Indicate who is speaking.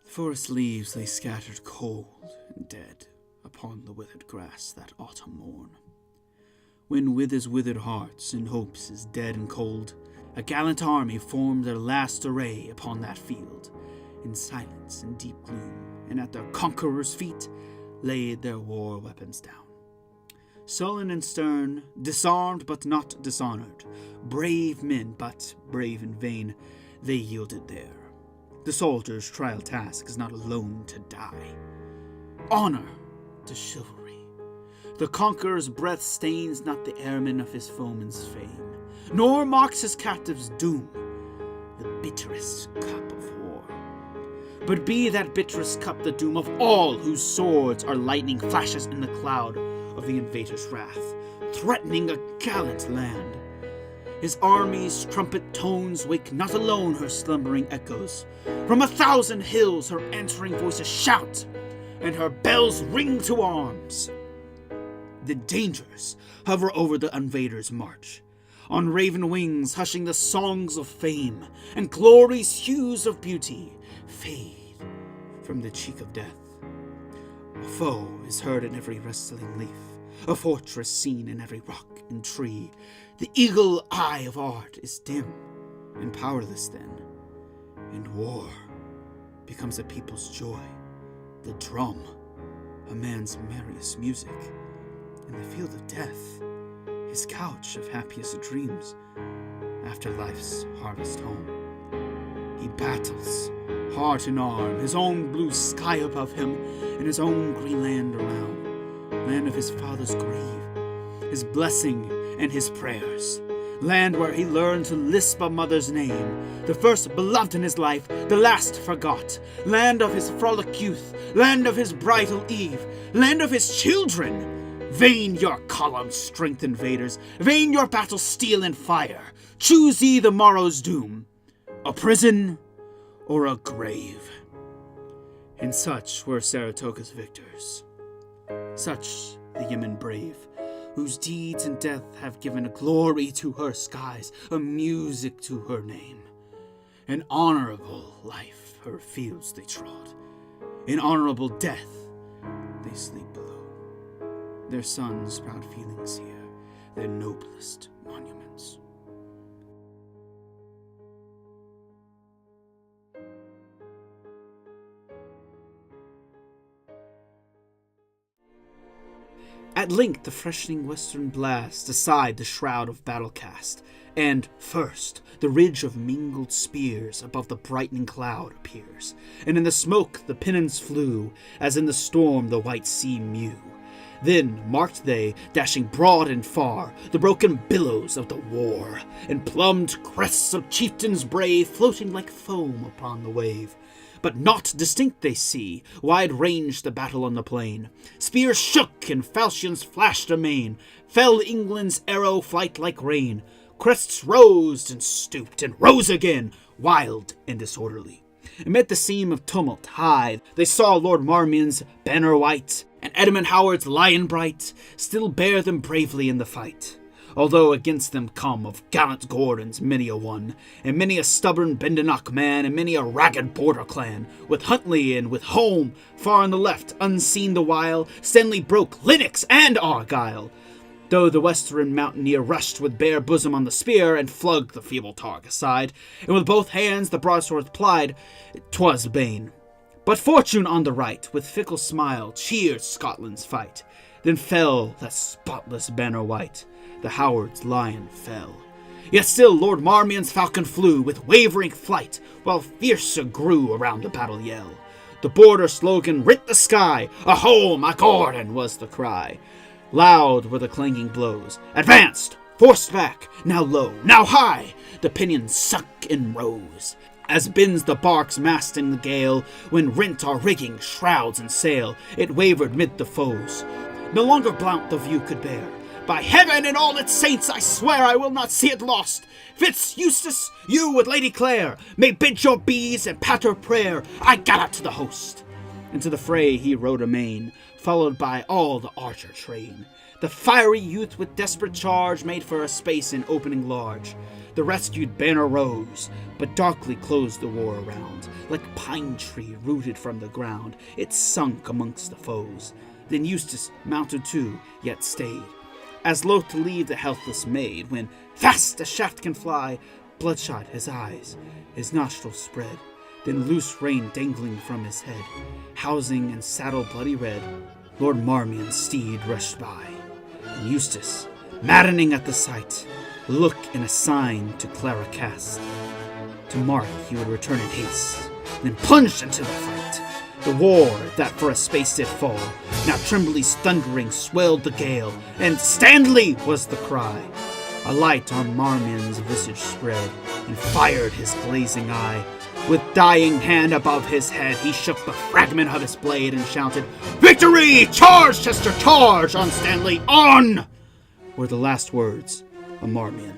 Speaker 1: Forest leaves lay scattered cold and dead upon the withered grass that autumn morn. When with his withered hearts and hopes is dead and cold, a gallant army formed their last array upon that field, in silence and deep gloom, and at their conqueror's feet laid their war weapons down. Sullen and stern, disarmed but not dishonored, brave men but brave in vain, they yielded there. The soldier's trial task is not alone to die. Honor to chivalry. The conqueror's breath stains not the airman of his foeman's fame, nor marks his captive's doom, the bitterest cup of war. But be that bitterest cup the doom of all whose swords are lightning flashes in the cloud of the invader's wrath, threatening a gallant land. His army's trumpet tones wake not alone her slumbering echoes. From 1,000 hills her answering voices shout, and her bells ring to arms. The dangers hover over the invader's march, on raven wings hushing the songs of fame, and glory's hues of beauty fade from the cheek of death. A foe is heard in every rustling leaf, a fortress seen in every rock and tree. The eagle eye of art is dim and powerless then, and war becomes a people's joy, the drum, a man's merriest music. In the field of death, his couch of happiest dreams, after life's harvest home. He battles, heart and arm, his own blue sky above him, and his own green land around, land of his father's grave, his blessing and his prayers, land where he learned to lisp a mother's name, the first beloved in his life, the last forgot, land of his frolic youth, land of his bridal eve, land of his children. Vain your column's strength, invaders, vain your battle steel and fire. Choose ye the morrow's doom, a prison or a grave. And such were Saratoga's victors, such the yeomen brave, whose deeds in death have given a glory to her skies, a music to her name. An honorable life her fields they trod, in honorable death they sleep below. Their sons' proud feelings here, their noblest monuments. At length the freshening western blast aside the shroud of battle cast, and first the ridge of mingled spears above the brightening cloud appears, and in the smoke the pennons flew, as in the storm the white sea mew. Then marked they, dashing broad and far, the broken billows of the war, and plumbed crests of chieftains brave, floating like foam upon the wave. But not distinct they see, wide ranged the battle on the plain. Spears shook and falchions flashed amain, fell England's arrow flight like rain. Crests rose and stooped and rose again, wild and disorderly. Amid the seam of tumult high, they saw Lord Marmion's banner white, and Edmund Howard's lion bright, still bear them bravely in the fight. Although against them come of gallant Gordons many a one, and many a stubborn Bendernock man, and many a ragged border clan, with Huntley and with Home, far on the left, unseen the while, Stanley broke Lennox and Argyle. Though the western mountaineer rushed with bare bosom on the spear, and flung the feeble targe aside, and with both hands the broadsword plied, 'twas vain. But fortune on the right, with fickle smile, cheered Scotland's fight. Then fell that spotless banner white, the Howard's lion fell. Yet still Lord Marmion's falcon flew with wavering flight, while fiercer grew around the battle yell. The border slogan rent the sky, "Aho, my Gordon!" was the cry. Loud were the clanging blows, advanced, forced back, now low, now high, the pinions sunk and rose. As bends the bark's mast in the gale, when rent our rigging, shrouds and sail, it wavered mid the foes. No longer Blount the view could bear. By heaven and all its saints, I swear I will not see it lost. Fitz Eustace, you with Lady Clare, may bid your beads and patter prayer. I gallop to the host. Into the fray he rode amain, followed by all the archer train. The fiery youth with desperate charge made for a space in opening large. The rescued banner rose, but darkly closed the war around. Like pine tree rooted from the ground, it sunk amongst the foes. Then Eustace mounted too, yet stayed, as loath to leave the helpless maid, when fast a shaft can fly, bloodshot his eyes, his nostrils spread, then loose rein dangling from his head, housing and saddle bloody red, Lord Marmion's steed rushed by, and Eustace, maddening at the sight, look in a sign to Clara cast. To mark he would return in haste, then plunged into the fight. The war that for a space did fall, now trembly's thundering swelled the gale, and Stanley was the cry. A light on Marmion's visage spread, and fired his glazing eye. With dying hand above his head, he shook the fragment of his blade and shouted, "Victory! Charge, Chester, charge! On Stanley, on!" were the last words of Marmion.